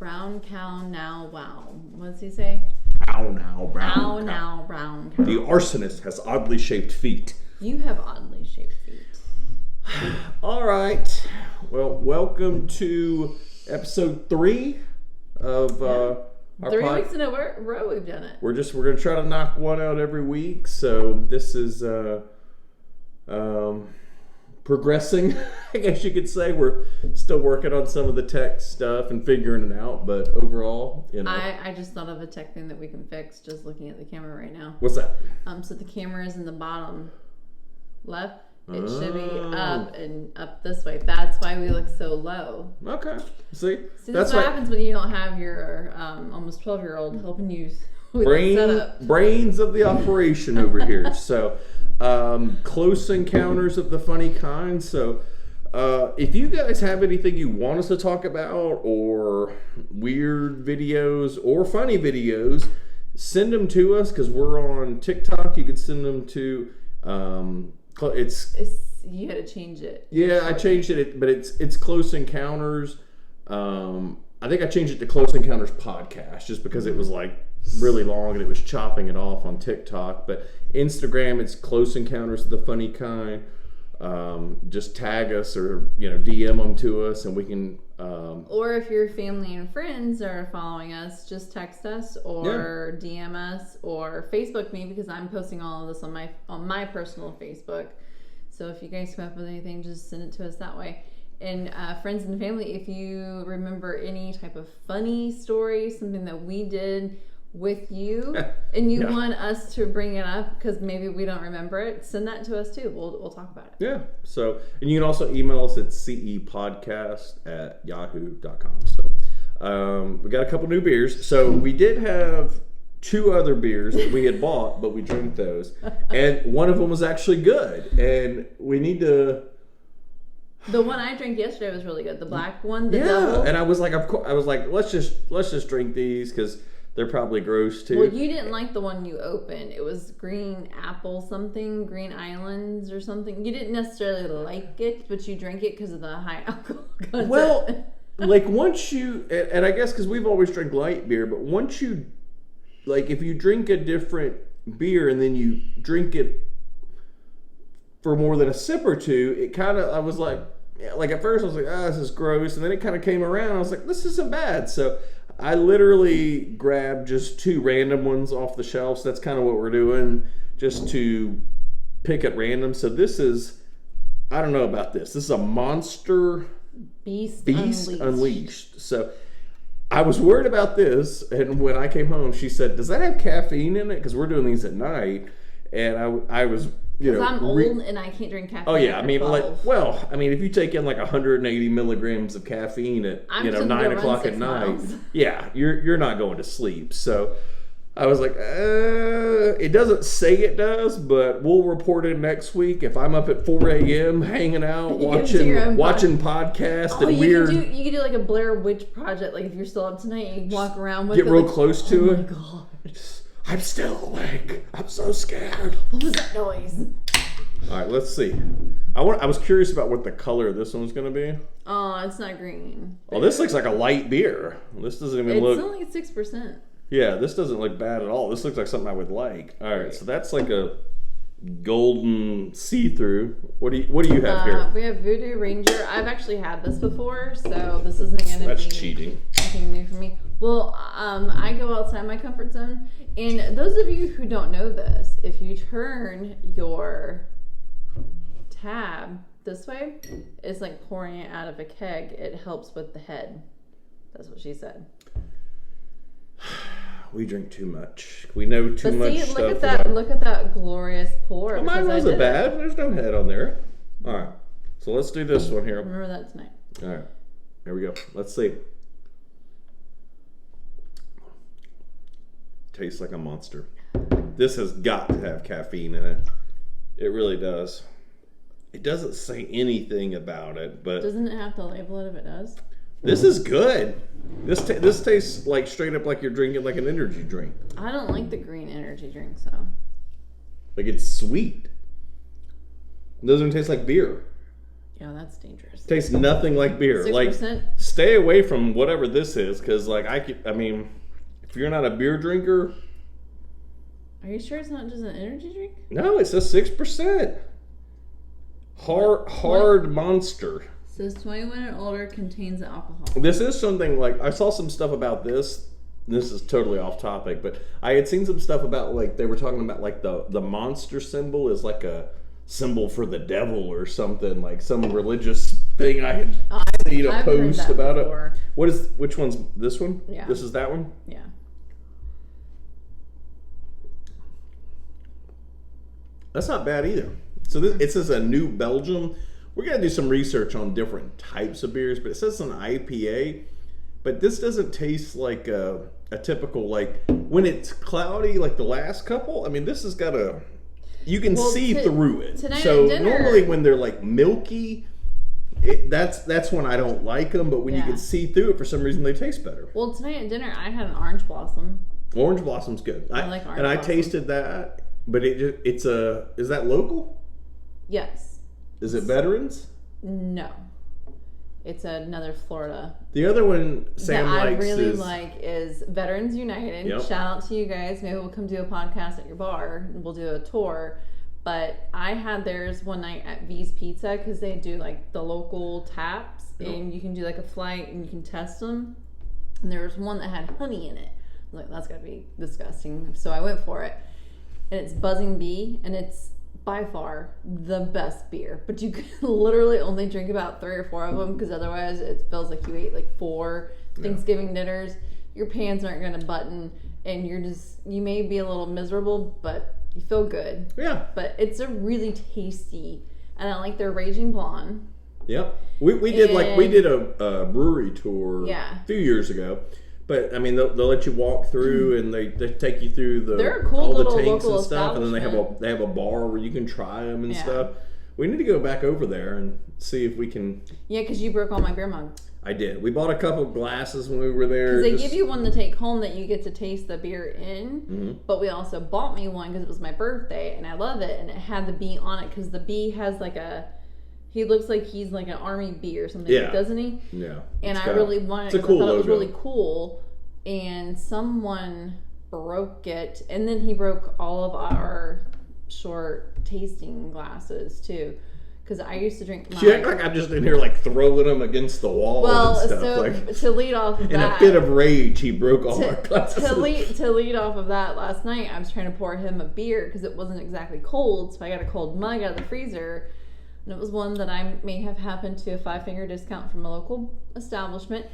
Brown cow now wow. What does he say? Ow now, brown Ow cow. now, brown cow. The arsonist has oddly shaped feet. You have oddly shaped feet. All right. Well, welcome to episode 3 of our 3 weeks in a row we've done it. We're going to try to knock one out every week. So this is progressing, I guess you could say. We're still working on some of the tech stuff and figuring it out, but overall, you know. I just thought of a tech thing that we can fix just looking at the camera right now. What's that? So the camera is in the bottom left. It should be up and up this way. That's why we look so low. Okay. See that's what happens when you don't have your almost 12-year-old helping you with the setup. Brains of the operation over here. So, close encounters of the funny kind. So, if you guys have anything you want us to talk about, or weird videos or funny videos, send them to us, because we're on TikTok. You could send them to you had to change it. Yeah, I changed it, but it's Close Encounters. I think I changed it to Close Encounters Podcast just because it was like really long and it was chopping it off on TikTok. But Instagram, it's Close Encounters of the Funny Kind. Just tag us or DM them to us, and we can. Or if your family and friends are following us, just text us or DM us or Facebook me, because I'm posting all of this on my personal Facebook. So if you guys come up with anything, just send it to us that way. And friends and family, if you remember any type of funny story, something that we did with you, and you want us to bring it up because maybe we don't remember it, send that to us too. We'll talk about it. Yeah. So, and you can also email us at cepodcast@yahoo.com. So, we got a couple new beers. So we did have 2 other beers that we had bought, but we drank those, and one of them was actually good, and we need to. The one I drank yesterday was really good. The black one, the double. And I was like, let's just drink these because they're probably gross too. Well, you didn't like the one you opened. It was green apple something, Green Islands or something. You didn't necessarily like it, but you drank it because of the high alcohol content. Well, like once you, and I guess because we've always drank light beer, but once you, like if you drink a different beer and then you drink it for more than a sip or two, it kind of, I was like at first I was like, this is gross. And then it kind of came around. I was like, this isn't bad. So I literally grabbed just 2 random ones off the shelf. So that's kind of what we're doing, just to pick at random. So this is, I don't know about this. This is a Monster Beast Unleashed. So I was worried about this. And when I came home, she said, does that have caffeine in it? Because we're doing these at night. And I was, because I'm old and I can't drink caffeine. Oh yeah, I mean, if you take in like 180 milligrams of caffeine at 9 o'clock at night, you're not going to sleep. So I was like, it doesn't say it does, but we'll report it next week. If I'm up at 4 a.m. hanging out watching podcasts and weird. You could do like a Blair Witch Project. Like if you're still up tonight, you walk around with get real close to it. Oh my god. I'm still awake. I'm so scared. What was that noise? All right, let's see. I was curious about what the color of this one was going to be. Oh, it's not green. Oh, this looks like a light beer. This doesn't even look. It's only 6%. Yeah, this doesn't look bad at all. This looks like something I would like. All right, so that's like a golden see-through. What do you have here? We have Voodoo Ranger. I've actually had this before, so this isn't going to be. That's cheating. Anything new for me. Well, I go outside my comfort zone, and those of you who don't know this, if you turn your tab this way, it's like pouring it out of a keg. It helps with the head. That's what she said. We drink too much. We know too much stuff. Look at that glorious pour. Well, mine wasn't bad. There's no head on there. All right, so let's do this one here. Remember that tonight. All right, here we go. Let's see. Tastes like a monster. This has got to have caffeine in it. It really does. It doesn't say anything about it, but doesn't it have to label it if it does? This is good. This tastes like straight up like you're drinking like an energy drink. I don't like the green energy drink, so. Like it's sweet. It doesn't even taste like beer. Yeah, that's dangerous. Tastes nothing like beer. 6%? Like, stay away from whatever this is, because like I mean, if you're not a beer drinker. Are you sure it's not just an energy drink? No, it says 6%. Hard monster. It says 21 and older, contains alcohol. This is something like, I saw some stuff about this. This is totally off topic, but I had seen some stuff about, like, they were talking about like the monster symbol is like a symbol for the devil or something, like some religious thing I had seen a post about before. It. Which one's this one? Yeah. This is that one? Yeah. That's not bad either. So it says a New Belgium. We're going to do some research on different types of beers, but it says an IPA. But this doesn't taste like a typical, like, when it's cloudy, like the last couple. I mean, this has got a, you can see through it. So normally when they're like milky, that's when I don't like them. But when you can see through it, for some reason they taste better. Well, tonight at dinner I had an orange blossom. Orange blossom's good. I like orange blossom. I tasted that, but is that local? Yes. Is it Veterans? No. It's another Florida. The other one Sam that likes I really like is Veterans United. Yep. Shout out to you guys. Maybe we'll come do a podcast at your bar. We'll do a tour. But I had theirs one night at V's Pizza because they do like the local taps. Yep. And you can do like a flight and you can test them. And there was one that had honey in it. I was like, that's gotta be disgusting. So I went for it. And it's Buzzing Bee, and it's by far the best beer, but you can literally only drink about 3 or 4 of them because otherwise it feels like you ate like 4 Thanksgiving dinners. Your pants aren't going to button, and you may be a little miserable, but you feel good. Yeah. But it's a really tasty, and I like their Raging Blonde. Yep. We did a brewery tour a few years ago. But I mean, they'll let you walk through, and they take you through all the tanks and stuff, and then they have a bar where you can try them and stuff. We need to go back over there and see if we can. Yeah, because you broke all my beer mugs. I did. We bought a couple of glasses when we were there. Because they give you one to take home that you get to taste the beer in. Mm-hmm. But we also bought me one because it was my birthday, and I love it, and it had the bee on it because the bee has like a. He looks like he's like an army bee or something, doesn't he? Yeah. And I really wanted it because I thought it was really cool. And someone broke it. And then he broke all of our short tasting glasses, too. Because I used to drink You act like I'm just in here like throwing them against the wall and stuff. So like, to lead off of that. In a fit of rage, he broke all our glasses. To lead off of that, last night I was trying to pour him a beer because it wasn't exactly cold. So I got a cold mug out of the freezer. And it was one that I may have happened to a 5-finger discount from a local establishment.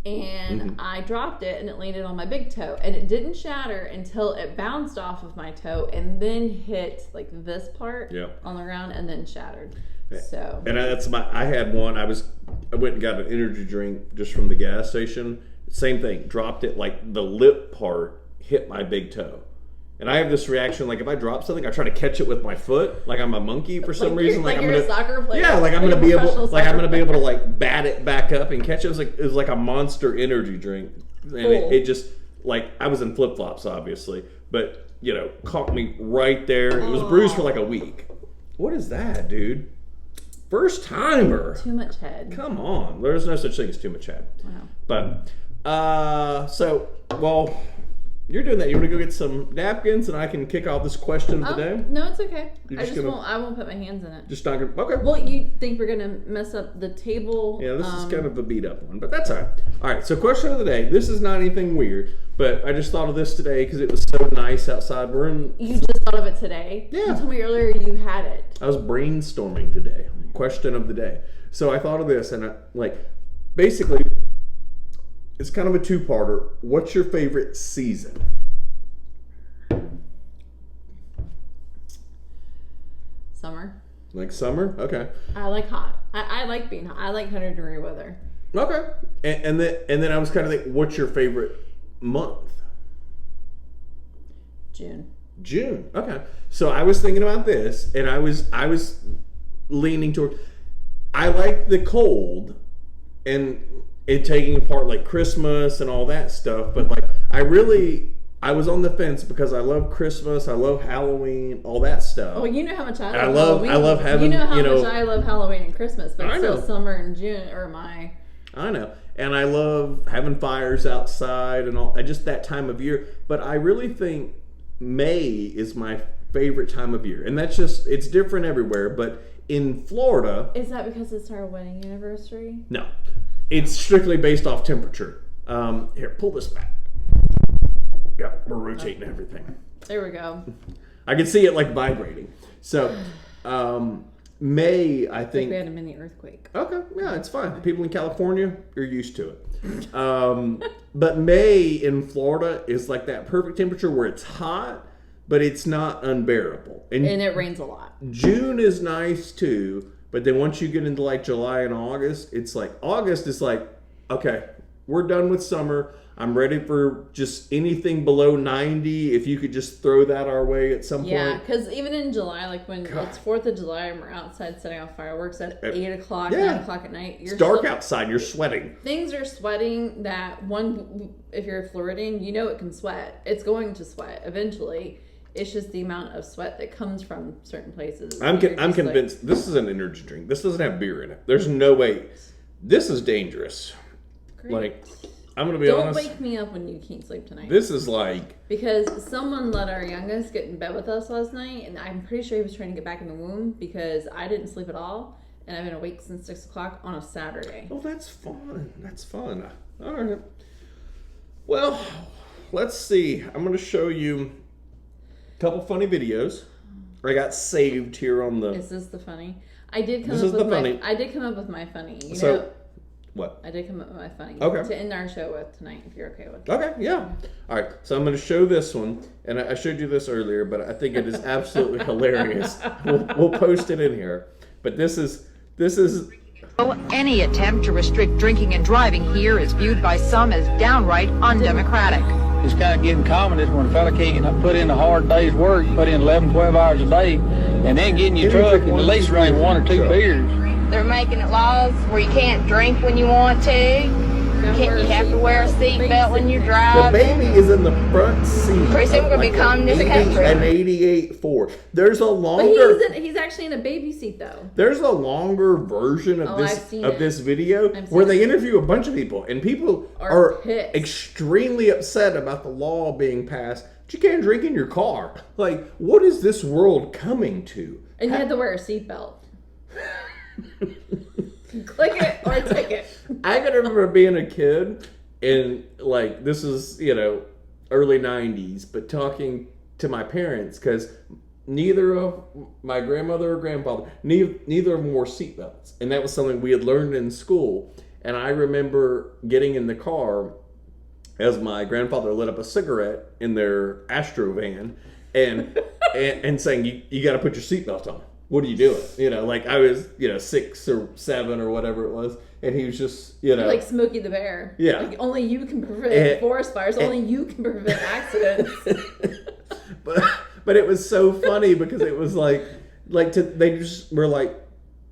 And I dropped it, and it landed on my big toe. And it didn't shatter until it bounced off of my toe and then hit like this part on the ground and then shattered. So. And I had one. I went and got an energy drink just from the gas station. Same thing. Dropped it, like the lip part hit my big toe. And I have this reaction, like if I drop something, I try to catch it with my foot, like I'm a monkey for some reason. Like you're a soccer player. Yeah, like I'm gonna be able to like bat it back up and catch it. It was like a Monster energy drink, and it just like I was in flip flops, obviously, but caught me right there. It was bruised for like a week. What is that, dude? First timer. Too much head. Come on, there's no such thing as too much head. Wow. But you're doing that. You want to go get some napkins, and I can kick off this question of the day? No, it's okay. I won't put my hands in it. Just not gonna. Okay. Well, you think we're gonna mess up the table? Yeah, this is kind of a beat up one, but that's all right. All right. So, question of the day. This is not anything weird, but I just thought of this today because it was so nice outside. You just thought of it today? Yeah. You told me earlier you had it. I was brainstorming today. Question of the day. So I thought of this, and basically. It's kind of a two-parter. What's your favorite season? Summer. Like summer? Okay. I like hot. I like being hot. I like 100-degree weather. Okay. And then I was kind of like, what's your favorite month? June. June. Okay. So I was thinking about this, and I was leaning toward. I like the cold, and. It taking apart like Christmas and all that stuff, but like I really I was on the fence because I love Christmas, I love Halloween, all that stuff. Oh, you know how much I love Halloween. I love having, you know how much I love Halloween and Christmas, but it's still summer and June or my. I know. And I love having fires outside and all, just that time of year. But I really think May is my favorite time of year. And that's just, it's different everywhere. But in Florida. Is that because it's our wedding anniversary? No. It's strictly based off temperature. Here, pull this back. Yep, we're rotating everything. There we go. I can see it like vibrating. So, May, I think. We had a mini earthquake. Okay, yeah, it's fine. The people in California, you're used to it. But May in Florida is like that perfect temperature where it's hot, but it's not unbearable. And it rains a lot. June is nice too, but then once you get into like July and August, it's like, August is like, okay, we're done with summer. I'm ready for just anything below 90. If you could just throw that our way at some point. Yeah, because even in July, like when it's 4th of July and we're outside setting off fireworks at 8 o'clock, 9 o'clock at night. It's dark outside. You're sweating. Things are sweating that if you're Floridian, you know it can sweat. It's going to sweat eventually. It's just the amount of sweat that comes from certain places. I'm convinced this is an energy drink. This doesn't have beer in it. There's no way. This is dangerous. Great. Like, I'm going to be honest. Don't wake me up when you can't sleep tonight. This is like... Because someone let our youngest get in bed with us last night, and I'm pretty sure he was trying to get back in the womb because I didn't sleep at all, and I've been awake since 6 o'clock on a Saturday. Oh, that's fun. That's fun. All right. Well, let's see. I'm going to show you a couple funny videos. I got saved here on the... Is this the funny? I did come up with my funny. You know, what? I did come up with my funny. Okay. To end our show with tonight, if you're okay with it. Okay, yeah. All right, so I'm going to show this one, and I showed you this earlier, but I think it is absolutely hilarious. We'll post it in here. But this is. Any attempt to restrict drinking and driving here is viewed by some as downright undemocratic. It's kind of getting common is when a fella can't put in a hard day's work, put in 11, 12 hours a day, and then get in your truck and at least drink 1 or 2 beers. They're making it laws where you can't drink when you want to. You have to wear a seatbelt when you're driving. The baby is in the front seat. Pretty soon we're going to be calling this country. An 88 Ford. There's a longer... But he's actually in a baby seat, though. There's a longer version of this video where they interview a bunch of people, and people are extremely upset about the law being passed. But you can't drink in your car. Like, what is this world coming to? And you had to wear a seatbelt. Click it or take it. I can remember being a kid, and like this is early 90s, but talking to my parents because neither of my grandmother or grandfather, neither of them wore seatbelts, and that was something we had learned in school. And I remember getting in the car as my grandfather lit up a cigarette in their Astro van, and saying, "You got to put your seatbelt on. What are you doing?" Like I was, 6 or 7 or whatever it was. And he was just, You're like Smokey the Bear. Yeah. Like only you can prevent forest fires. Only you can prevent accidents. But it was so funny because it was they just were like,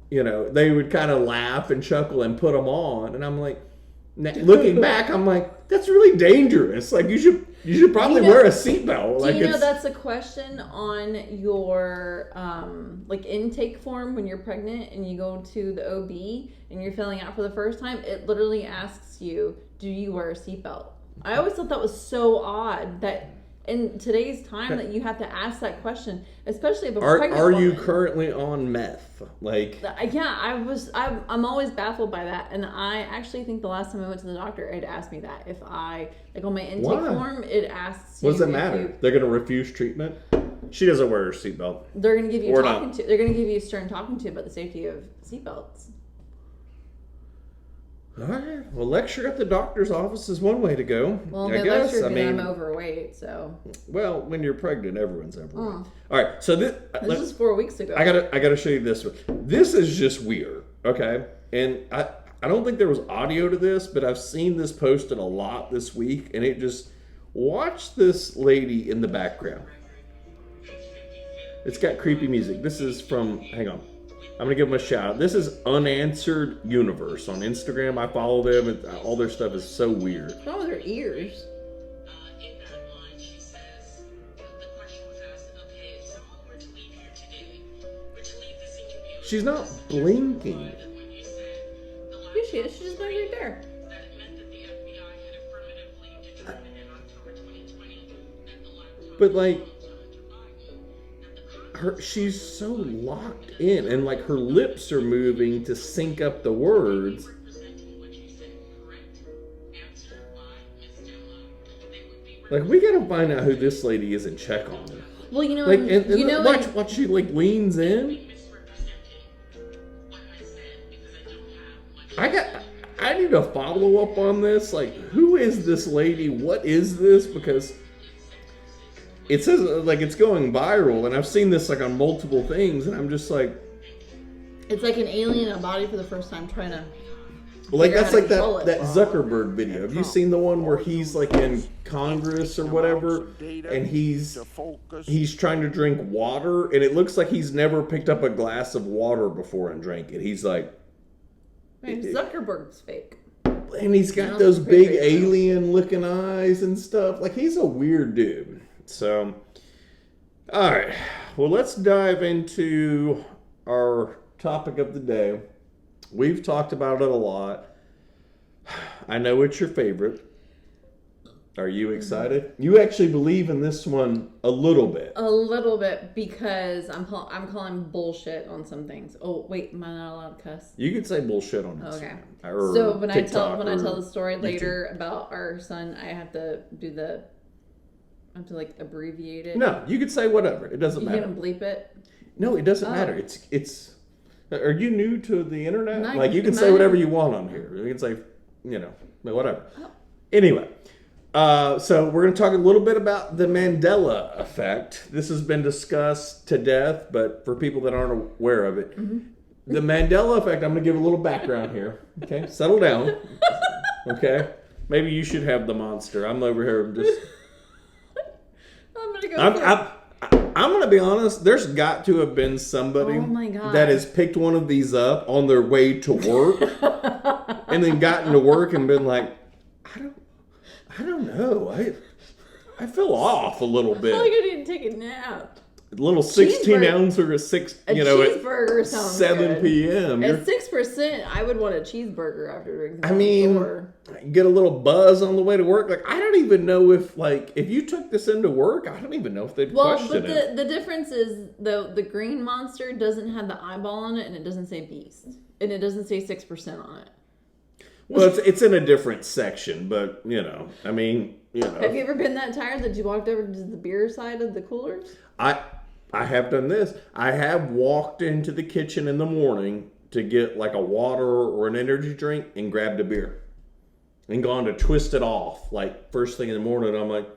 they would kind of laugh and chuckle and put them on. And I'm like, looking back, I'm like, that's really dangerous. Like you should probably wear a seatbelt. That's a question on your intake form when you're pregnant and you go to the OB and you're filling out for the first time. It literally asks you, do you wear a seatbelt? I always thought that was so odd that in today's time that you have to ask that question, especially if a pregnant woman. Are you currently on meth? Yeah, I'm always baffled by that, and I actually think the last time I went to the doctor, it asked me that if I on my intake form, it asks. What does it matter? They're going to refuse treatment. She doesn't wear her seatbelt. They're going to give you They're going to give you a stern talking to about the safety of seatbelts. All right. Well, lecture at the doctor's office is one way to go. Well, I guess. I'm overweight, so. Well, when you're pregnant, everyone's overweight. All right. So this is 4 weeks ago. I gotta show you this one. This is just weird. Okay, and I don't think there was audio to this, but I've seen this posted a lot this week, and it just watch this lady in the background. It's got creepy music. This is from. Hang on. I'm going to give them a shout out. This is Unanswered Universe on Instagram. I follow them, and all their stuff is so weird. What's wrong with her ears? She's not blinking. Yeah, she is. She's just right there. But like, she's so locked in, and like her lips are moving to sync up the words. Like, we gotta find out who this lady is and check on her. Well, you know, like, watch she like leans in. I need to follow up on this. Like, who is this lady? What is this? Because it says like it's going viral, and I've seen this like on multiple things, and I'm just like, it's like an alien in a body for the first time trying to. Like that's like that Zuckerberg video. Have you seen the one where he's like in Congress or whatever, and he's trying to drink water, and it looks like he's never picked up a glass of water before and drank it. He's like, Zuckerberg's fake, and he's got those big alien-looking eyes and stuff. Like, he's a weird dude. So, all right, well, let's dive into our topic of the day. We've talked about it a lot. I know it's your favorite. Are you excited? You actually believe in this one a little bit. A little bit, because I'm calling bullshit on some things. Oh wait, am I not allowed to cuss? You can say bullshit on this. Okay. Or so when TikTok I tell the story YouTube. later about our son, I have to like abbreviate it. No, you could say whatever. It doesn't matter. You gonna bleep it? No, it doesn't matter. It's. Are you new to the internet? No, like, you can say whatever you want on here. You can say, whatever. Oh. Anyway, so we're going to talk a little bit about the Mandela effect. This has been discussed to death, but for people that aren't aware of it, the Mandela effect, I'm going to give a little background here. Okay, settle down. Okay, maybe you should have the monster. I'm over here just... I'm going to go I'm going to be honest, there's got to have been somebody that has picked one of these up on their way to work and then gotten to work and been like, I don't know. I feel off a little bit. I feel like I need to take a nap. A little 16 ounce or a cheeseburger at sounds 7 good. p.m. At 6%, I would want a cheeseburger after drinking. I mean, get a little buzz on the way to work. Like, I don't even know if you took this into work, I don't even know if they'd question it. Well, but the difference is the green monster doesn't have the eyeball on it, and it doesn't say beast, and it doesn't say 6% on it. Well, it's in a different section, but Have you ever been that tired that you walked over to the beer side of the coolers? I have done this. I have walked into the kitchen in the morning to get like a water or an energy drink and grabbed a beer and gone to twist it off like first thing in the morning. I'm like,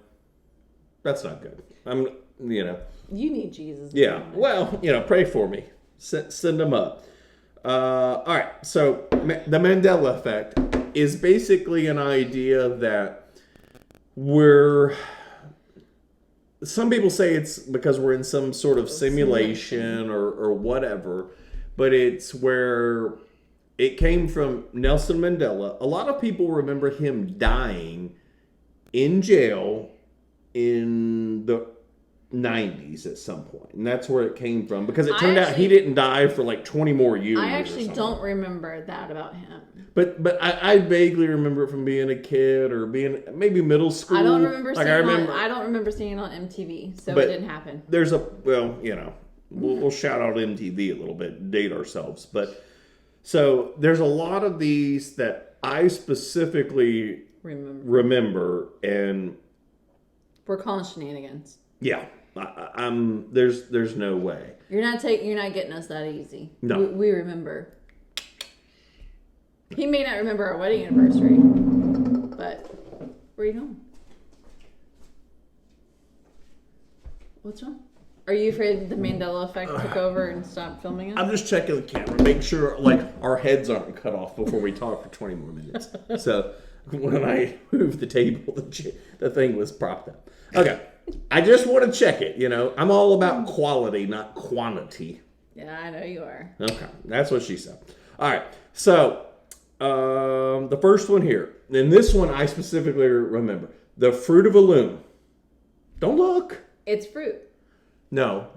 that's not good. You need Jesus. Yeah. Well, pray for me. Send them up. All right. So the Mandela effect is basically an idea that some people say it's because we're in some sort of simulation or whatever, but it's where it came from Nelson Mandela. A lot of people remember him dying in jail in the 90s at some point, and that's where it came from, because it turned out he didn't die for like 20 more years. I actually don't remember that about him. But I vaguely remember it from being a kid or being maybe middle school. I don't remember I don't remember seeing it on MTV, so it didn't happen. There's we'll shout out MTV a little bit, date ourselves, but so there's a lot of these that I specifically remember, and we're calling shenanigans. Yeah, there's no way. You're not getting us that easy. No, we remember. He may not remember our wedding anniversary, but where are you going? What's wrong? Are you afraid the Mandela effect took over and stopped filming us? I'm just checking the camera, make sure like our heads aren't cut off before we talk for 20 more minutes. So when I moved the table, the thing was propped up. Okay, I just want to check it. I'm all about quality, not quantity. Yeah, I know you are. Okay, that's what she said. All right, so the first one here, and this one I specifically remember, the fruit of a loom. Don't look. It's fruit. No,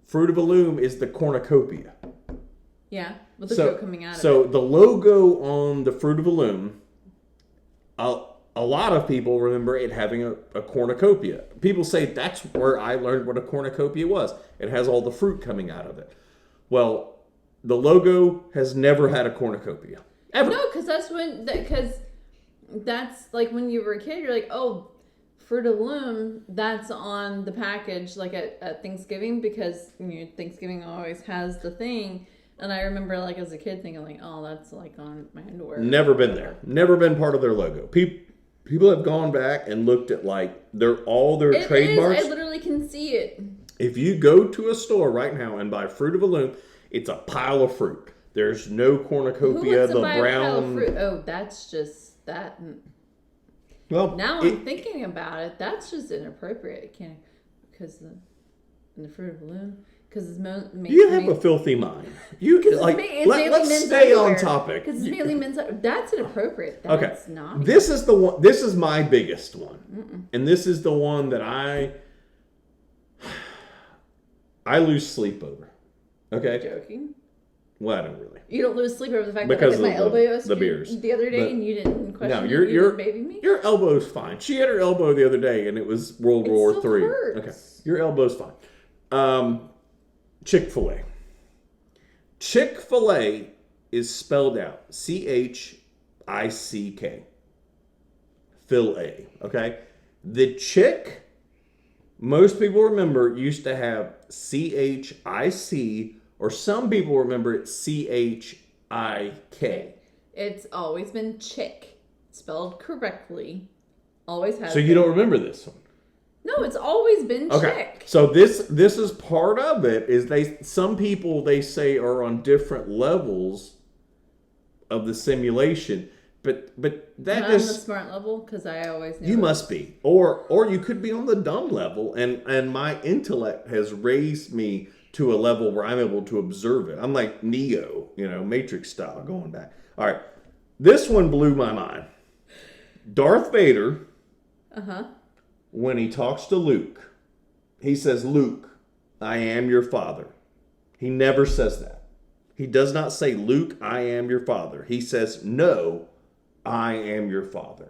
fruit of a loom is the cornucopia. Yeah, with the fruit coming out of it. So the logo on the Fruit of the Loom, a lot of people remember it having a cornucopia. People say that's where I learned what a cornucopia was. It has all the fruit coming out of it. Well, the logo has never had a cornucopia. Ever. No, because that's like when you were a kid, you're like, oh, Fruit of the Loom, that's on the package like at Thanksgiving, because Thanksgiving always has the thing. And I remember like as a kid thinking like, oh, that's like on my underwear. Never been there. Never been part of their logo. People have gone back and looked at like all their trademarks. I literally can see it. If you go to a store right now and buy Fruit of the Loom, it's a pile of fruit. There's no cornucopia, the brown. Fruit? Oh, that's just that. Well, now I'm thinking about it. That's just inappropriate. Can't because in the Fruit of the Loom, because it's you have a filthy mind. You like let's stay on topic. Because it's mainly men's. That's inappropriate. That's not. This is the one. This is my biggest one, and this is the one that I lose sleep over. Okay. Joking. Well, I don't really. You don't lose sleep over the fact because that I hit my elbow the beers the other day and you didn't question no, you didn't baby me? Your elbow's fine. She had her elbow the other day and it was World War III. Hurts. Okay. Your elbow's fine. Chick-fil-A. Chick-fil-A is spelled out Chick. Fill-A. Okay? The Chick, most people remember, used to have Chic, or some people remember it Chik. It's always been chick, spelled correctly. Always has. So you don't remember this one? No, it's always been chick. So this is part of it. Is some people they say are on different levels of the simulation, but that is on the smart level because I always knew you must be, or you could be on the dumb level, and my intellect has raised me to a level where I'm able to observe it. I'm like Neo, Matrix style, going back. All right, this one blew my mind. Darth Vader, when he talks to Luke, he says, "Luke, I am your father." He never says that. He does not say, "Luke, I am your father." He says, "No, I am your father."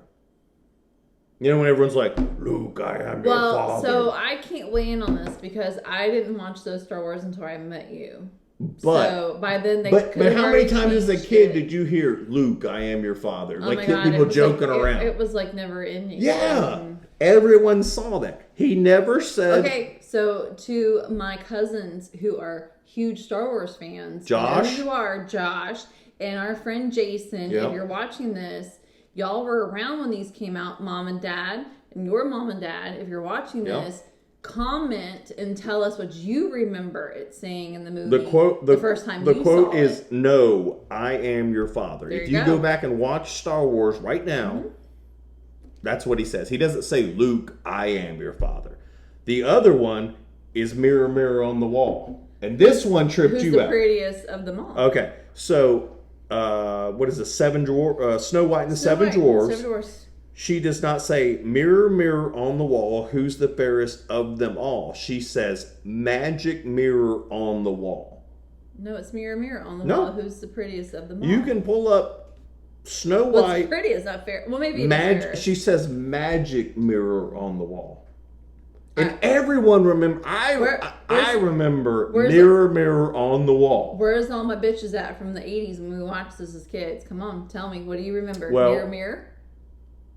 When everyone's like, "Luke, I am your father." So I can't weigh in on this because I didn't watch those Star Wars until I met you. But, so by then they but how many times as a kid did you hear, "Luke, I am your father"? Oh like people joking around. It was like never ending. Yeah. Everyone saw that. He never said. Okay, so to my cousins who are huge Star Wars fans, Josh, you are Josh, and our friend Jason. Yep. If you're watching this, y'all were around when these came out, Mom and Dad, and your mom and dad. If you're watching this, comment and tell us what you remember it saying in the movie. The first time the you quote saw is, it. "No, I am your father." There if you you go back and watch Star Wars right now, that's what he says. He doesn't say, "Luke, I am your father." The other one is "Mirror, mirror on the wall," and this one tripped Who's you the out. prettiest of them all? Okay, so what is the Seven Dwarfs? Snow White and the Seven Dwarfs. She does not say, "Mirror, mirror on the wall, who's the fairest of them all." She says, "Magic mirror on the wall." No, it's "Mirror, mirror on the wall, who's the prettiest of them all." You can pull up Snow White. What's pretty is not fair. Well, maybe it's she says, "Magic mirror on the wall." And everyone remember. I remember "Mirror, mirror on the wall." Where's all my bitches at from the 80s when we watched this as kids? Come on, tell me. What do you remember? Well, "Mirror, mirror"?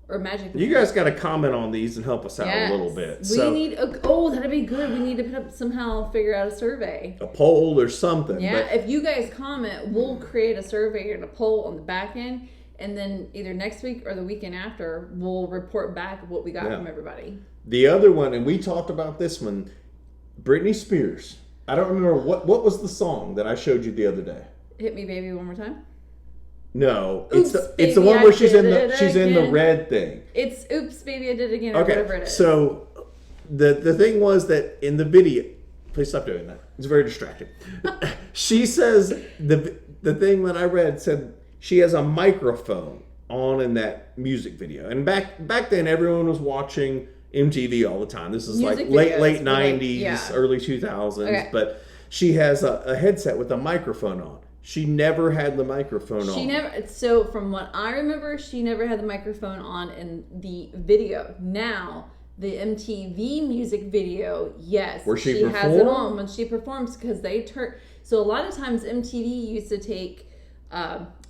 Or "Magic mirror"? You guys got to comment on these and help us out a little bit. We need that'd be good. We need to put up figure out a survey. A poll or something. Yeah, if you guys comment, we'll create a survey and a poll on the back end. And then either next week or the weekend after, we'll report back what we got from everybody. The other one, and we talked about this one, Britney Spears. I don't remember what was the song that I showed you the other day. "Hit Me Baby One More Time"? No, Oops, it's the one where she's in the red thing. It's "Oops, Baby, I Did It Again" or whatever it is. So the thing was that in the video, please stop doing that. It's very distracting. She says the thing that I read said she has a microphone on in that music video, and back then everyone was watching MTV all the time. This is music like videos, late 90s, early 2000s. Okay. But she has a headset with a microphone on. she never had the microphone on. She never. So from what I remember, she never had the microphone on in the video. Now, the MTV music video, yes, Where she has it performed? on when she performs because they turn. So a lot of times MTV used to take,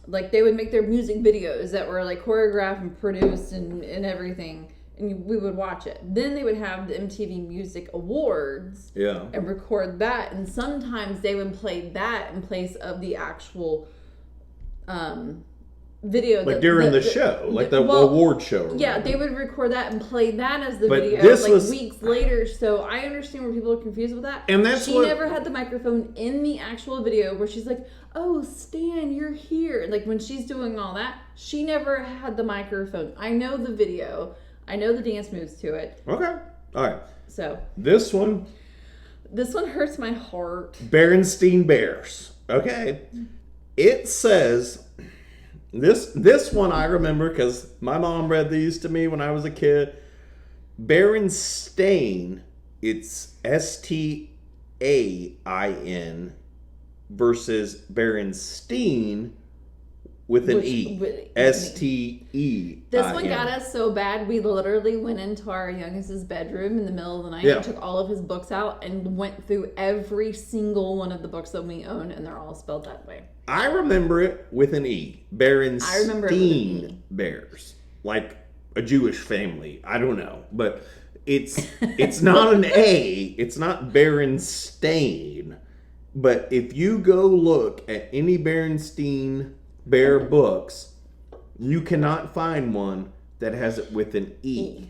like they would make their music videos that were like choreographed and produced and everything, and we would watch it. Then they would have the MTV Music Awards, and record that, and sometimes they would play that in place of the actual video, like during the show, like the award show. Yeah, they would record that and play that as the But video this like was, weeks later. So I understand where people are confused with that. And that's she never had the microphone in the actual video where she's like, "Oh, Stan, you're here." Like when she's doing all that, she never had the microphone. I know the video. I know the dance moves to it. Okay. All right. So this one hurts my heart. Berenstein Bears. Okay. It says this one I remember because my mom read these to me when I was a kid. Berenstain, it's STAIN versus Berenstein with an E. STEIN. This one got us so bad, we literally went into our youngest's bedroom in the middle of the night and took all of his books out and went through every single one of the books that we own, and they're all spelled that way. I remember it with an E. Berenstein I remember it with an E. Bears. Like a Jewish family. I don't know. But it's not an A. It's not Berenstain. But if you go look at any Berenstein Bear books, you cannot find one that has it with an E.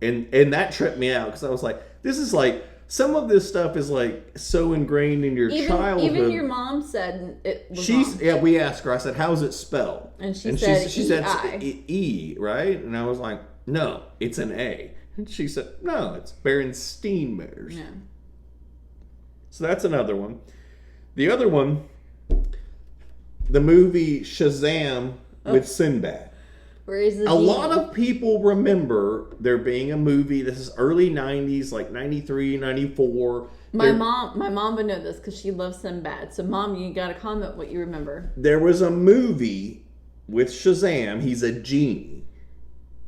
And that tripped me out because I was like, this is like, some of this stuff is like so ingrained in your childhood. Even your mom said it was wrong. Yeah, we asked her, I said, how's it spelled? And she said E, right? And I was like, no, it's an A. And she said, no, it's Berenstein Bears. Yeah. So that's another one. The other one, the movie Shazam with Sinbad. Where is the A lot of people remember there being a movie. This is early 90s, like 93, 94. My mom would know this because she loves Sinbad. So, Mom, you got to comment what you remember. There was a movie with Shazam. He's a genie.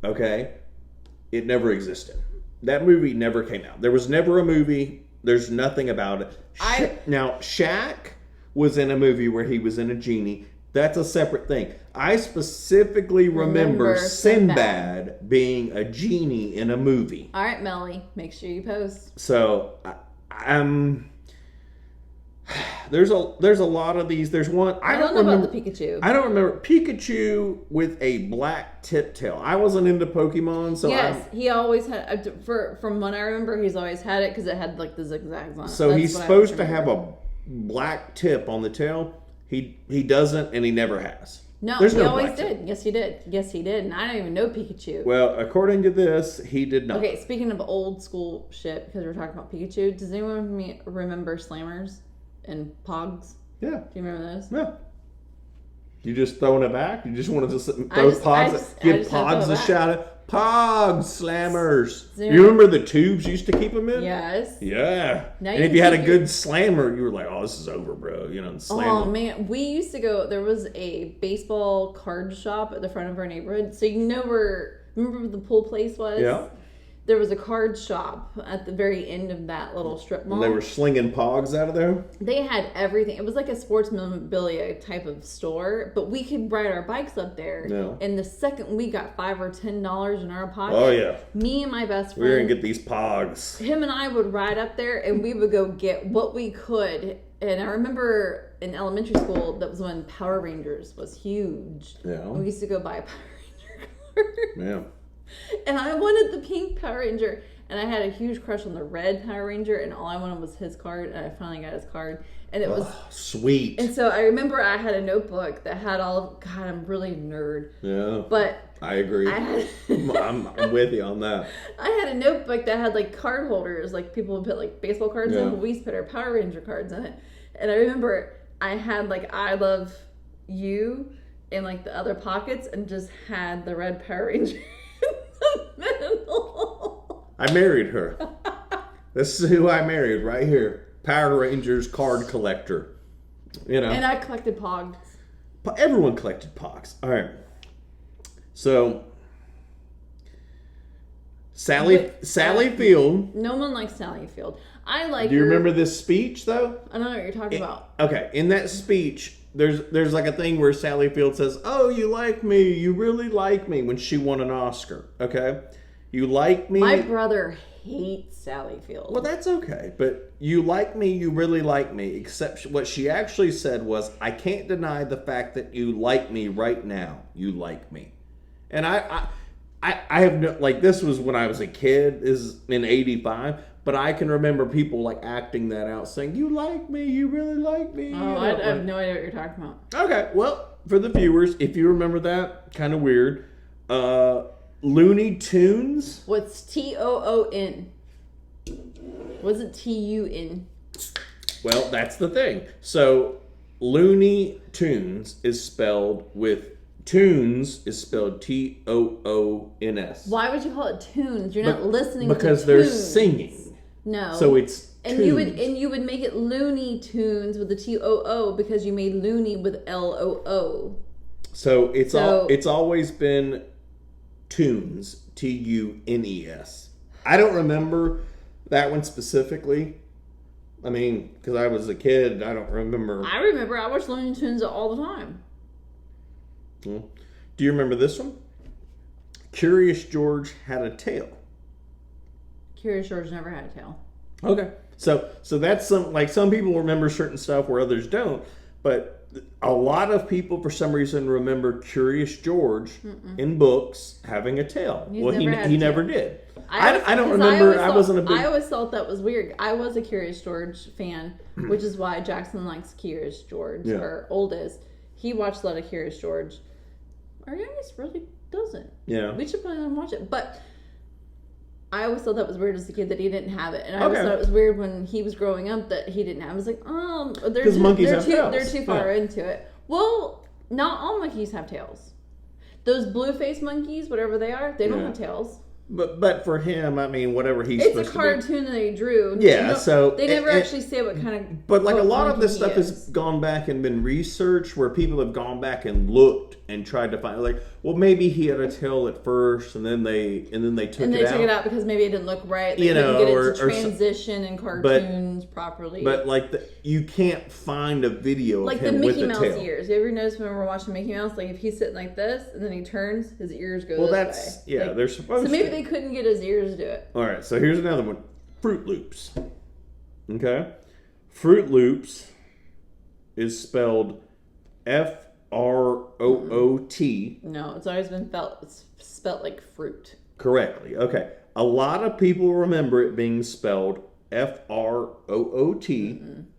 Okay? It never existed. That movie never came out. There was never a movie. There's nothing about it. Now, Shaq was in a movie where he was in a genie. That's a separate thing. I specifically remember Sinbad being a genie in a movie. All right, Melly, make sure you post. So, there's a lot of these. There's one I don't remember about the Pikachu. I don't remember Pikachu with a black tip tail. I wasn't into Pokemon, so yes, he always had. From what I remember, he's always had it because it had like the zigzags on it. So he's supposed to have a black tip on the tail. He doesn't, and he never has. No, he always did. Yes, he did. Yes, he did. And I don't even know Pikachu. Well, according to this, he did not. Okay, speaking of old school shit, because we're talking about Pikachu, does anyone remember Slammers and Pogs? Yeah. Do you remember those? Yeah. You just throwing it back? You just wanted to throw Pogs, give Pogs a shout out? Pogs, Slammers. You remember the tubes you used to keep them in? Yes. Yeah. And if you had a good slammer, you were like, oh, this is over, bro. You know, slam them. Man, we used to go, there was a baseball card shop at the front of our neighborhood. So you know remember where the pool place was? Yeah. There was a card shop at the very end of that little strip mall. And they were slinging Pogs out of there? They had everything. It was like a sports memorabilia type of store, but we could ride our bikes up there. Yeah. And the second we got $5 or $10 in our pocket, oh yeah, me and my best friend, we were gonna get these Pogs. Him and I would ride up there, and we would go get what we could. And I remember in elementary school, that was when Power Rangers was huge. Yeah. We used to go buy a Power Ranger card. Yeah. And I wanted the pink Power Ranger, and I had a huge crush on the red Power Ranger, and all I wanted was his card, and I finally got his card, and it was sweet. And so I remember I had a notebook that had all of, God, I'm really a nerd. Yeah. But I agree. I'm with you on that. I had a notebook that had like card holders, like people would put like baseball cards in, but we used to put our Power Ranger cards in it. And I remember I had like I Love You in like the other pockets, and just had the red Power Ranger. I married her. This is who I married right here. Power Rangers card collector. You know. And I collected Pogs. Everyone collected Pogs. All right. So, Sally Field. No one likes Sally Field. I like. Do you remember this speech though? I don't know what you're talking about. Okay, in that speech, there's like a thing where Sally Field says, "Oh, you like me, you really like me," when she won an Oscar. Okay, you like me. My brother hates Sally Field. Well, that's okay, but you like me, you really like me. Except what she actually said was, "I can't deny the fact that you like me right now. You like me," and I have no, like, this was when I was a kid, is in '85. But I can remember people like acting that out, saying, "You like me, you really like me." Oh, I have no idea what you're talking about. Okay, well, for the viewers, if you remember that, kind of weird. Looney Tunes. What's TOON? What's it TUN? Well, that's the thing. So, Looney Tunes is spelled with Tunes is spelled TOONS. Why would you call it tunes? You're not listening because to they're tunes. singing. No. So it's and tunes. you would make it Looney Tunes with the TOO because you made Looney with LOO. So it's always been Tunes, TUNES. I don't remember that one specifically. I mean, because I was a kid, I don't remember. I remember. I watched Looney Tunes all the time. Do you remember this one? Curious George had a tail. Curious George never had a tail. Okay. So that's some people remember certain stuff where others don't, but a lot of people for some reason remember Curious George in books having a tail. He never did. I don't remember. I wasn't a big. I always thought that was weird. I was a Curious George fan, which is why Jackson likes Curious George. Yeah. Our oldest, he watched a lot of Curious George. Our youngest really doesn't. Yeah. We should probably watch it, but. I always thought that was weird as a kid that he didn't have it, and I always thought it was weird when he was growing up that he didn't have it. I was like, they're too far into it. Well, not all monkeys have tails. Those blue-faced monkeys, whatever they are, they don't have tails. But for him, I mean, whatever he's it's supposed a cartoon that they drew. Yeah, so they never actually say what kind of. But like a lot of this stuff has gone back and been researched, where people have gone back and looked and tried to find, like, well, maybe he had a tail at first, and then they took it out. Took it out because maybe it didn't look right. They couldn't get it to transition in cartoons properly. But like you can't find a video like of him the with Mickey a Mouse tail. ears. You ever notice when we're watching Mickey Mouse, like if he's sitting like this and then he turns, his ears go this way. Yeah, they're supposed to. So maybe they couldn't get his ears to do it. All right, so here's another one. Fruit Loops. Okay? Fruit Loops is spelled FROOT. No, it's always been spelled like fruit. Correctly. Okay. A lot of people remember it being spelled FROOT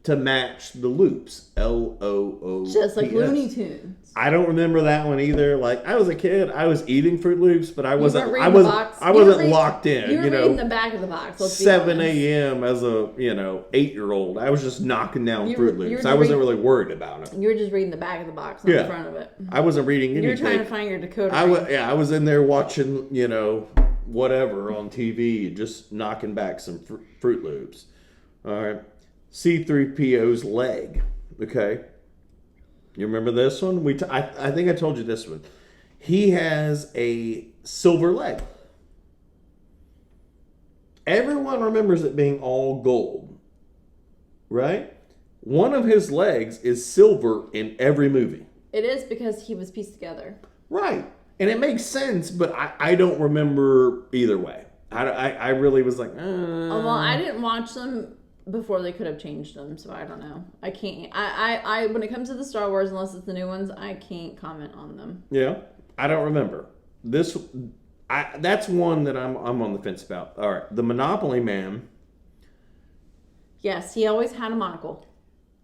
to match the loops. LOOPS. Just like Looney Tunes. I don't remember that one either. Like, I was a kid, I was eating Fruit Loops, but I wasn't locked in. You were reading the back of the box. 7 a.m. as a 8-year-old. I was just knocking down Fruit Loops. I wasn't really worried about it. You were just reading the back of the box, not the front of it. I wasn't reading anything. You were trying to find your decoder. I was in there watching, whatever on TV, just knocking back some Fruit Loops. All right. C-3PO's leg. Okay. You remember this one? I think I told you this one. He has a silver leg. Everyone remembers it being all gold. Right? One of his legs is silver in every movie. It is because he was pieced together. Right. And it makes sense, but I don't remember either way. I really was like, well, I didn't watch them before they could have changed them, so I don't know. I can't. I when it comes to the Star Wars, unless it's the new ones, I can't comment on them. Yeah, I don't remember this. That's one that I'm on the fence about. All right, the Monopoly Man. Yes, he always had a monocle.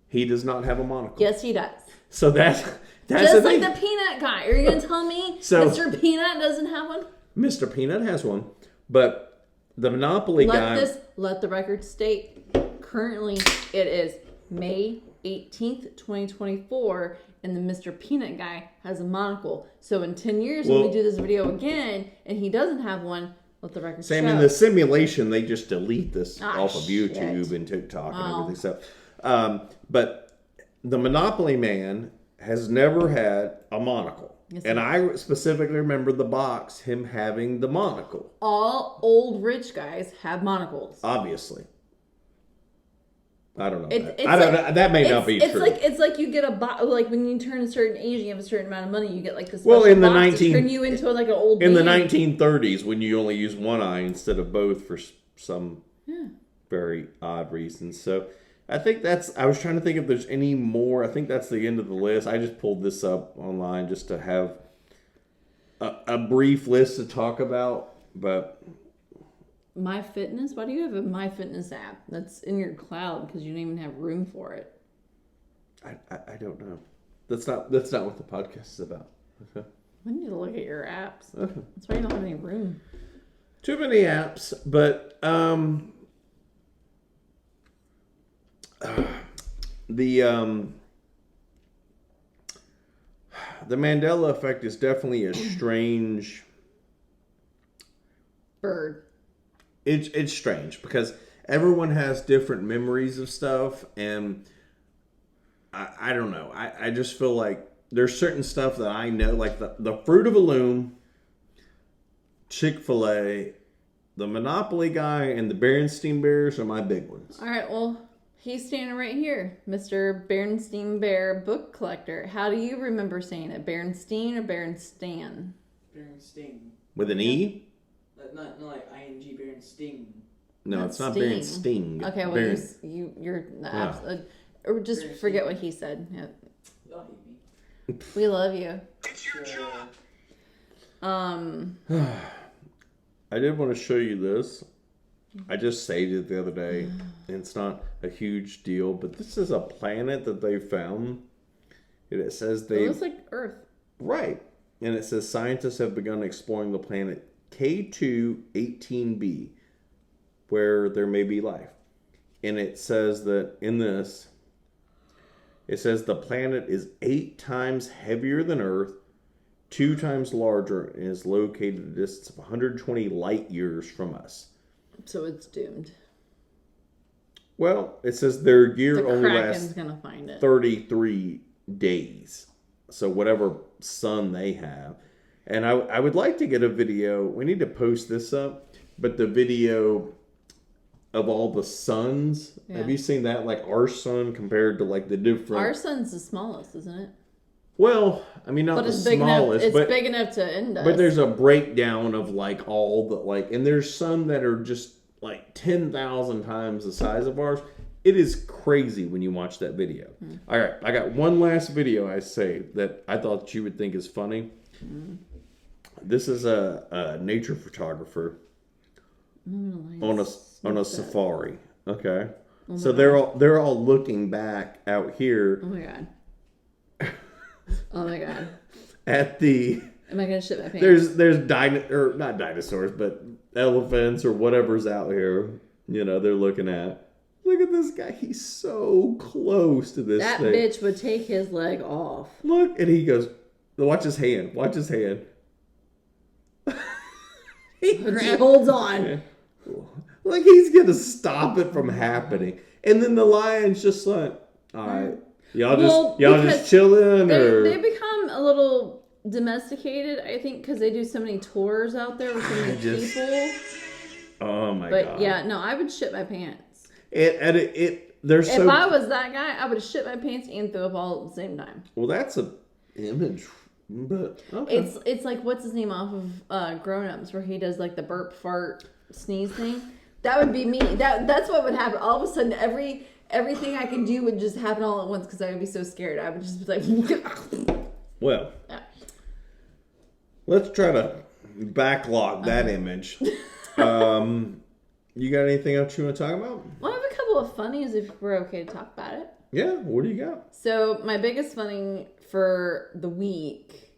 He does not have a monocle. Yes, he does. So that's just like the Peanut guy. Are you gonna tell me Mr. Peanut doesn't have one? Mr. Peanut has one, but the Monopoly guy. Let the record state. Currently, it is May 18th, 2024, and the Mr. Peanut guy has a monocle. So in 10 years, when we do this video again, and he doesn't have one, let the record show. Sam, in the simulation, they just delete this off of YouTube and TikTok and everything. So, but the Monopoly man has never had a monocle. Yes, and I specifically remember the box, him having the monocle. All old rich guys have monocles. Obviously. I don't know. That may not be true. It's like you get like when you turn a certain age, you have a certain amount of money, you get like this. Well, in the 19 turn you into like an old. In man. the 1930s, when you only use one eye instead of both for some very odd reasons. So I think I was trying to think if there's any more. I think that's the end of the list. I just pulled this up online just to have a brief list to talk about. But My Fitness? Why do you have a My Fitness app that's in your cloud because you don't even have room for it? I don't know. That's not what the podcast is about. Okay. I need to look at your apps. Okay. That's why you don't have any room. Too many apps, but the Mandela effect is definitely a strange bird. It's strange because everyone has different memories of stuff, and I don't know. I just feel like there's certain stuff that I know, like the Fruit of the Loom, Chick-fil-A, the Monopoly guy, and the Berenstein Bears are my big ones. All right, well, he's standing right here, Mr. Berenstein Bear book collector. How do you remember saying it? Berenstein or Berenstain? Berenstein. With an E? Not like ING Berenstain. No, it's not Berenstain. Okay, well, you're or just forget what he said. Yeah. Y'all hate me. We love you. It's your job. I did want to show you this. I just saved it the other day. And it's not a huge deal, but this is a planet that they found. And it says It looks like Earth. Right. And it says scientists have begun exploring the planet K2-18b, where there may be life. And it says that in this, it says the planet is 8 times heavier than Earth, 2 times larger, and is located at a distance of 120 light years from us. So it's doomed. Well, it says their year only lasts gonna find it. 33 days. So whatever sun they have. And I would like to get a video. We need to post this up. But the video of all the suns. Yeah. Have you seen that? Like our sun compared to like the different... Our sun's the smallest, isn't it? Well, I mean, not the smallest. It's big enough to end us. But there's a breakdown of like all the like... And there's some that are just like 10,000 times the size of ours. It is crazy when you watch that video. All right, I got one last video I saved that I thought you would think is funny. This is a nature photographer on a safari. Okay, so they're all looking back out here. Oh my god! Oh my god! At the am I gonna shit my pants? There's not dinosaurs, but elephants or whatever's out here. You know, they're looking at. Look at this guy. He's so close to this thing. That bitch would take his leg off. Look, and he goes, watch his hand. Watch his hand. He holds on. Like he's going to stop it from happening. And then the lion's just like, all right, y'all just chilling? They become a little domesticated, I think, because they do so many tours out there with so many people. Oh my God. But yeah, no, I would shit my pants. If I was that guy, I would have shit my pants and throw up all at the same time. Well, that's an image, but okay. It's like what's his name off of Grown Ups, where he does like the burp fart sneeze thing. That would be me. That's what would happen. All of a sudden, everything I could do would just happen all at once because I would be so scared. I would just be like, well, let's try to backlog that image. You got anything else you want to talk about? Well, I have a couple of funnies if we're okay to talk about it. Yeah, what do you got? So my biggest funny for the week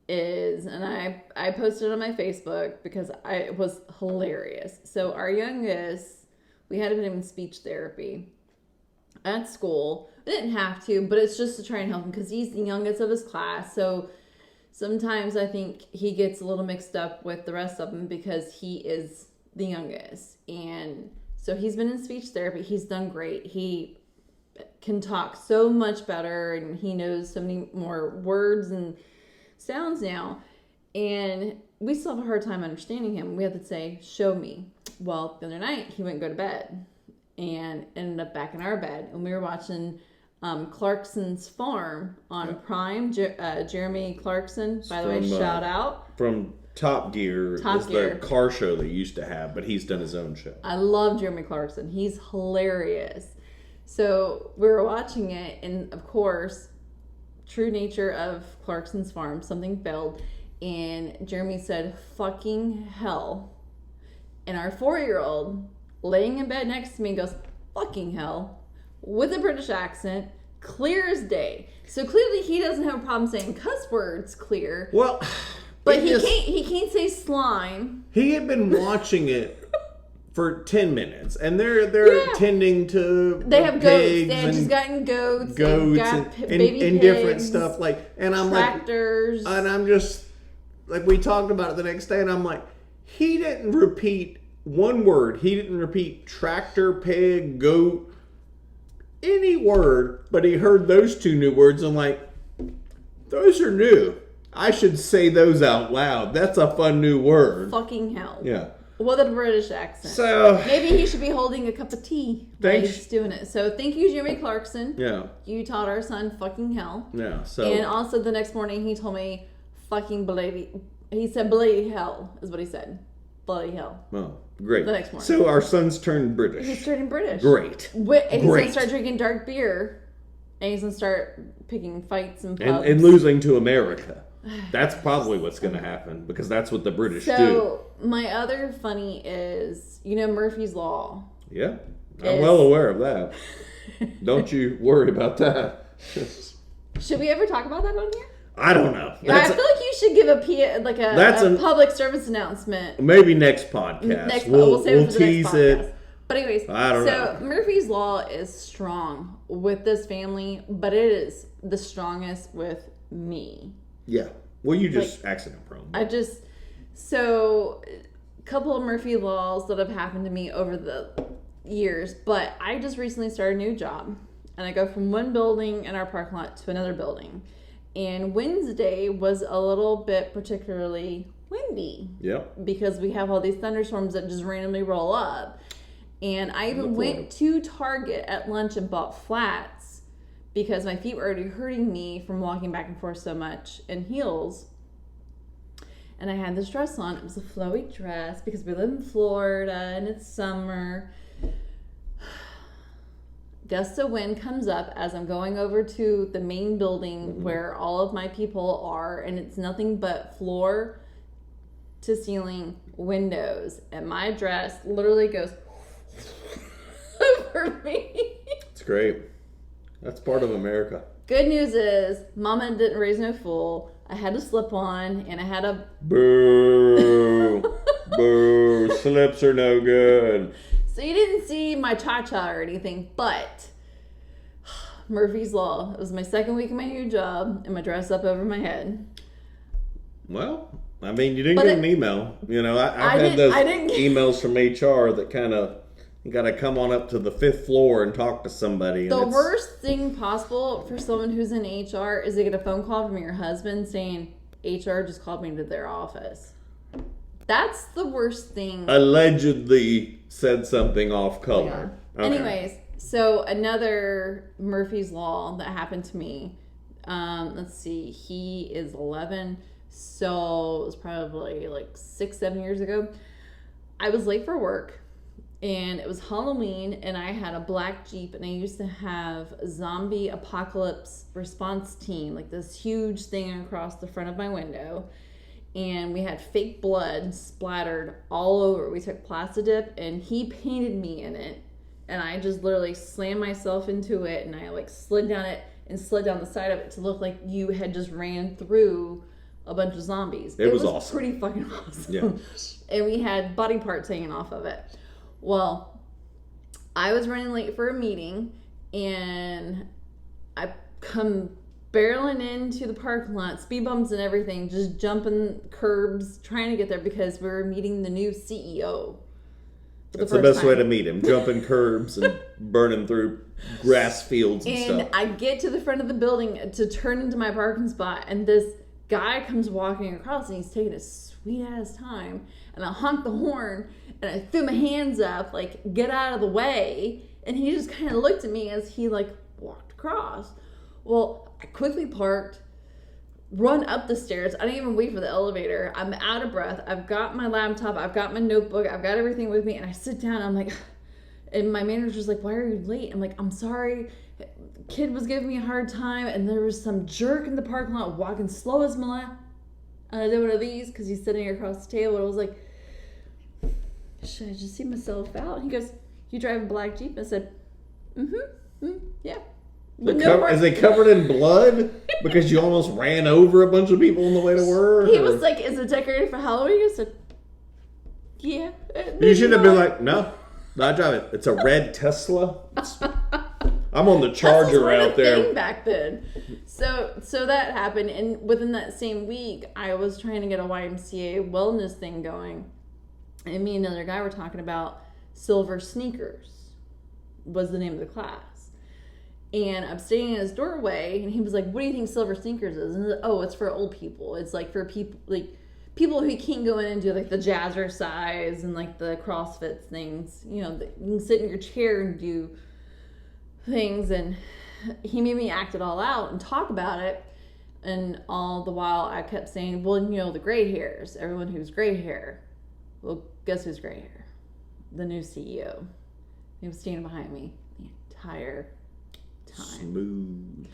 is, and I posted on my Facebook because it was hilarious. So our youngest, we had to put him in speech therapy at school. We didn't have to, but it's just to try and help him because he's the youngest of his class. So sometimes I think he gets a little mixed up with the rest of them because he is the youngest. And so he's been in speech therapy. He's done great. He can talk so much better, and he knows so many more words and sounds now. And we still have a hard time understanding him. We have to say, show me. Well, the other night, he wouldn't go to bed and ended up back in our bed. And we were watching Clarkson's Farm on Prime. Jeremy Clarkson, by the way, shout out. From Top Gear. Top Gear. The car show they used to have, but he's done his own show. I love Jeremy Clarkson. He's hilarious. So we were watching it, and of course, true nature of Clarkson's Farm, something failed. And Jeremy said, fucking hell. And our 4-year-old, laying in bed next to me, goes, fucking hell, with a British accent, clear as day. So clearly he doesn't have a problem saying cuss words clear. Well, but he can't say slime. He had been watching it for 10 minutes, and they're tending to they have pigs goats. They had just gotten goats and baby and pigs, different stuff and I'm tractors. and I'm just like, we talked about it the next day, and I'm like, he didn't repeat one word. He didn't repeat tractor, pig, goat, any word, but he heard those 2 new words. I'm like, those are new. I should say those out loud. That's a fun new word. Fucking hell. Yeah. With a British accent. So maybe he should be holding a cup of tea while he's doing it. So thank you, Jeremy Clarkson. Yeah. You taught our son fucking hell. Yeah. So and also the next morning he told me fucking bloody. He said bloody hell is what he said. Bloody hell. Oh, great. The next morning. So our son's turned British. He's turning British. Great. And he's going to start drinking dark beer. And he's going to start picking fights and pubs. And losing to America. That's probably what's going to happen, because that's what the British do. So my other funny is, Murphy's Law. Yeah. I'm well aware of that. Don't you worry about that. Should we ever talk about that on here? I don't know. I feel like you should give a public service announcement. Maybe next podcast. We'll save it for the tease next podcast. it. But anyways, I don't know. Murphy's Law is strong with this family, but it is the strongest with me. Yeah. Well, you just accident prone. So a couple of Murphy Laws that have happened to me over the years, but I just recently started a new job, and I go from one building in our parking lot to another building. And Wednesday was a little bit particularly windy. Yep. Because we have all these thunderstorms that just randomly roll up. And I even went to Target at lunch and bought flats because my feet were already hurting me from walking back and forth so much in heels. And I had this dress on. It was a flowy dress because we live in Florida and it's summer. Gust of wind comes up as I'm going over to the main building where all of my people are, and it's nothing but floor to ceiling windows, and my dress literally goes over me. It's great. That's part of America. Good news is Mama didn't raise no fool. I had a slip on, and I had a boo. Boo. Slips are no good. So you didn't see my cha-cha or anything, but Murphy's Law. It was my second week of my new job, and my dress up over my head. Well, I mean, you didn't get an email. I've had those emails from HR that kind of, you got to come on up to the 5th floor and talk to somebody. The worst thing possible for someone who's in HR is to get a phone call from your husband saying, HR just called me to their office. That's the worst thing. Allegedly said something off color. Yeah. Okay. Anyways, so another Murphy's Law that happened to me. Let's see. He is 11. So it was probably like 6-7 years ago. I was late for work. And it was Halloween. And I had a black Jeep. And I used to have a zombie apocalypse response team. Like this huge thing across the front of my window. And we had fake blood splattered all over. We took Plastidip, and he painted me in it. And I just literally slammed myself into it, and I slid down it and slid down the side of it to look like you had just ran through a bunch of zombies. It was awesome. Pretty fucking awesome. Yeah. And we had body parts hanging off of it. Well, I was running late for a meeting, and I come barreling into the parking lot, speed bumps and everything, just jumping curbs, trying to get there because we were meeting the new CEO That's the best way to meet him. Jumping curbs and burning through grass fields and stuff. And I get to the front of the building to turn into my parking spot, and this guy comes walking across, and he's taking a sweet-ass time. And I honk the horn, and I threw my hands up, like, get out of the way. And he just kind of looked at me as he, like, walked across. Well, I quickly parked, run up the stairs. I didn't even wait for the elevator. I'm out of breath. I've got my laptop. I've got my notebook. I've got everything with me. And I sit down. And I'm like, and my manager's like, why are you late? I'm like, I'm sorry. Kid was giving me a hard time. And there was some jerk in the parking lot walking slow as Mandela. And I did one of these because he's sitting across the table. And I was like, should I just see myself out? He goes, you drive a black Jeep? I said, yeah. Is they covered in blood because you almost ran over a bunch of people on the way to work? He was like, is it decorated for Halloween? I said, yeah. You should have been like, no, not drive it. It's a red Tesla. I'm on the Charger out there. Thing back then. So that happened, and within that same week, I was trying to get a YMCA wellness thing going, and me and another guy were talking about Silver Sneakers was the name of the class. And I'm standing in his doorway, and he was like, what do you think Silver Sneakers is? And I was like, oh, it's for old people. It's like for people who can't go in and do like the jazzercise and like the CrossFit things. You know, you can sit in your chair and do things. And he made me act it all out and talk about it. And all the while I kept saying, well, you know, the gray hairs, everyone who's gray hair. Well, guess who's gray hair? The new CEO. He was standing behind me the entire time. Smooth.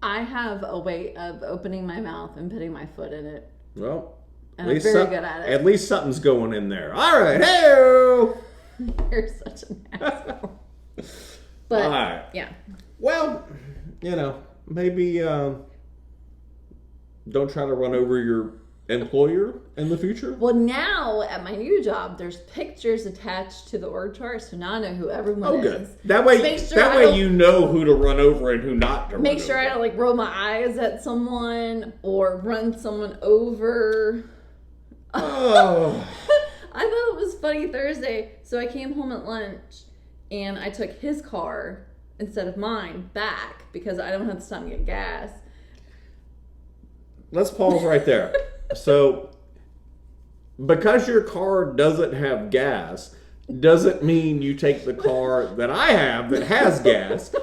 I have a way of opening my mouth and putting my foot in it. Well, and I'm very good at it. At least something's going in there. All right, hey-o! You're such an asshole. But, all right. Yeah. Well, you know, maybe don't try to run over your employer in the future. Well, now at my new job, there's pictures attached to the org chart, so now I know who everyone is. Good. That way, you know who to run over and who not to run over. Make sure I don't like roll my eyes at someone or run someone over. Oh. I thought it was funny Thursday. So I came home at lunch and I took his car instead of mine back because I don't have the time to get gas. Let's pause right there. So, because your car doesn't have gas, doesn't mean you take the car that I have that has gas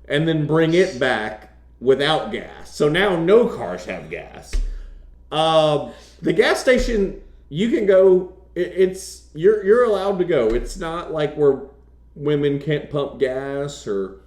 and then bring it back without gas. So now no cars have gas. The gas station, you can go. You're allowed to go. It's not like where women can't pump gas or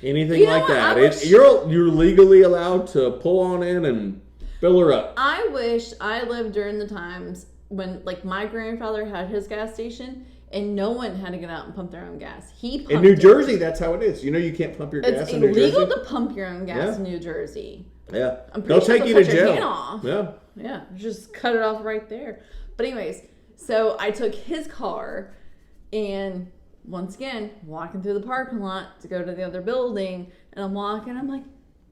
anything like that. You're legally allowed to pull on in and fill her up. I wish I lived during the times when, like, my grandfather had his gas station and no one had to get out and pump their own gas. He pumped in New Jersey, that's how it is. You know, you can't pump your gas in New Jersey. It's illegal to pump your own gas in New Jersey. Yeah, They'll take you to jail. Yeah, just cut it off right there. But anyways, so I took his car and once again, walking through the parking lot to go to the other building, and I'm walking, I'm like,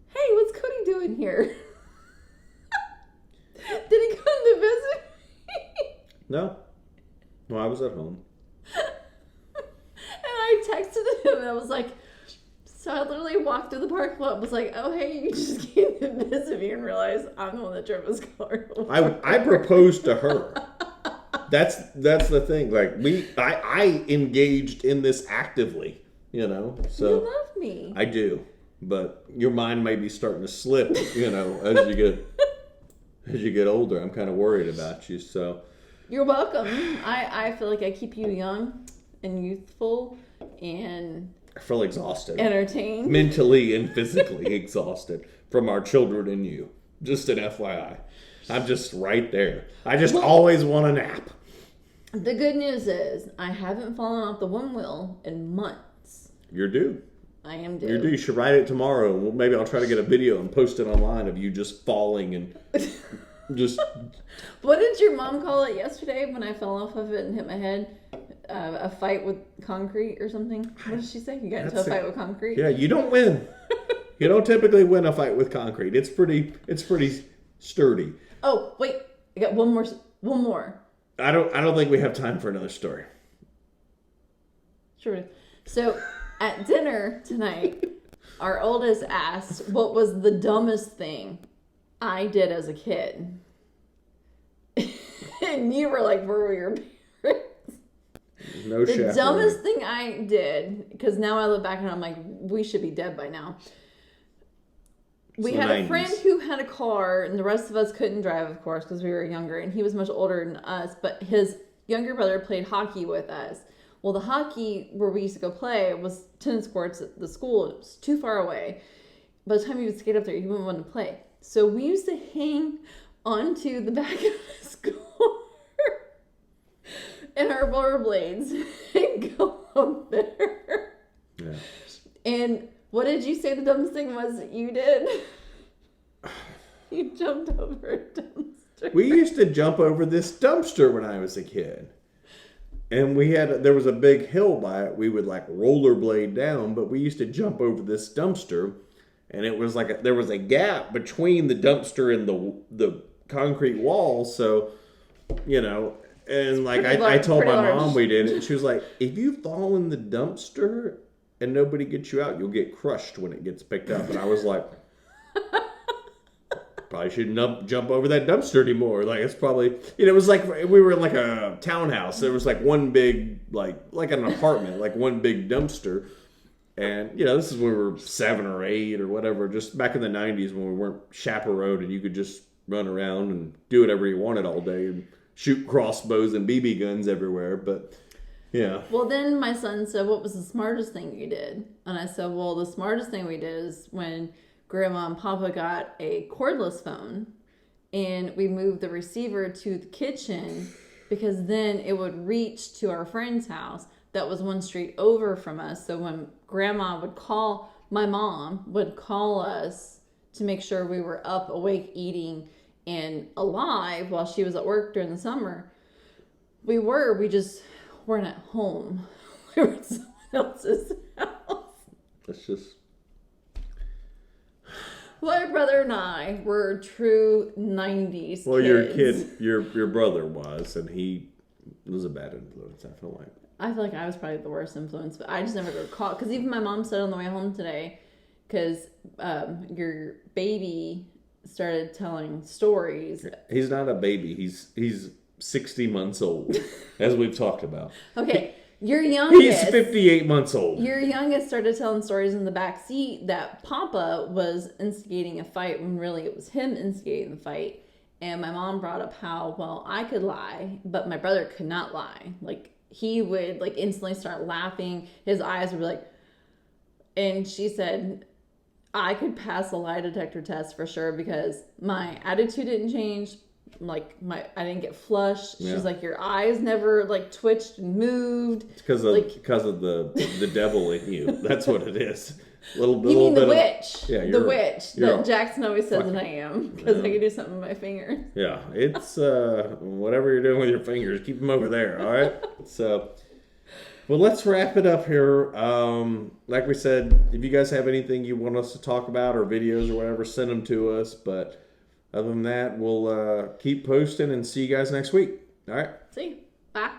hey, what's Cody doing here? Did he come to visit me? No, I was at home. And I texted him and I was like, so I literally walked through the parking lot and was like, oh, hey, you just came to visit me and realized I'm the one that drove his car. I proposed to her. That's the thing. Like I engaged in this actively, you know. So you love me. I do, but your mind may be starting to slip, you know, as you get older. I'm kind of worried about you. So you're welcome. I feel like I keep you young and youthful and I feel exhausted, entertained, mentally and physically exhausted from our children and you. Just an FYI. I'm just right there. I just always want a nap. The good news is I haven't fallen off the one wheel in months. You're due. I am due. You're due. You should write it tomorrow. Well, maybe I'll try to get a video and post it online of you just falling and just... What did your mom call it yesterday when I fell off of it and hit my head? A fight with concrete or something? What did she say? You got into a fight with concrete? Yeah, you don't win. You don't typically win a fight with concrete. It's pretty sturdy. Oh, wait. I got one more. I don't think we have time for another story. Sure. So at dinner tonight, our oldest asked, what was the dumbest thing I did as a kid? And you were like, where were your parents? No The chaperone. dumbest thing I did, because now I look back and I'm like, we should be dead by now. We the had 90s. a friend who had a car, and the rest of us couldn't drive, of course, because we were younger, and he was much older than us, but his younger brother played hockey with us. Well, the hockey where we used to go play was tennis courts at the school. It was too far away. By the time you would skate up there, you wouldn't want to play. So we used to hang onto the back of the school in our rollerblades and go up there. Yeah. And what did you say the dumbest thing was that you did? You jumped over a dumpster. We used to jump over this dumpster when I was a kid. And there was a big hill by it. We would like rollerblade down, but we used to jump over this dumpster. And it was like there was a gap between the dumpster and the concrete wall. So, and like I told my mom we did it. And she was like, if you fall in the dumpster and nobody gets you out, you'll get crushed when it gets picked up. And I was like, probably shouldn't jump over that dumpster anymore. Like, it's probably, it was like, we were in like a townhouse. There was like one big, like an apartment, like one big dumpster. And, this is when we were 7 or 8 or whatever, just back in the 90s when we weren't chaperoned and you could just run around and do whatever you wanted all day and shoot crossbows and BB guns everywhere. But, yeah. Well, then my son said, what was the smartest thing you did? And I said, well, the smartest thing we did is when Grandma and Papa got a cordless phone and we moved the receiver to the kitchen because then it would reach to our friend's house that was one street over from us. So when Grandma would call, my mom would call us to make sure we were up, awake, eating, and alive while she was at work during the summer. We just weren't at home. We were at someone else's house. That's just... My brother and I were true 90s Well, kids. your brother was, and he was a bad influence, I feel like. I feel like I was probably the worst influence, but I just never got caught. Because even my mom said on the way home today, because your baby started telling stories. He's not a baby. He's 60 months old, as we've talked about. Okay, your youngest. He's 58 months old. Your youngest started telling stories in the back seat that Papa was instigating a fight when really it was him instigating the fight. And my mom brought up how, well, I could lie, but my brother could not lie. Like, he would like instantly start laughing. His eyes would be like, and she said, I could pass a lie detector test for sure because my attitude didn't change. Like I didn't get flushed. Yeah. She's like, your eyes never like twitched and moved. It's because of the devil in you. That's what it is. You mean the witch? Yeah, the witch that a- Jackson always says that I am because I can do something with my fingers. Yeah, it's whatever you're doing with your fingers, keep them over there. All right. So, well, let's wrap it up here. Like we said, if you guys have anything you want us to talk about or videos or whatever, send them to us. But other than that, we'll keep posting and see you guys next week. All right. See you. Bye.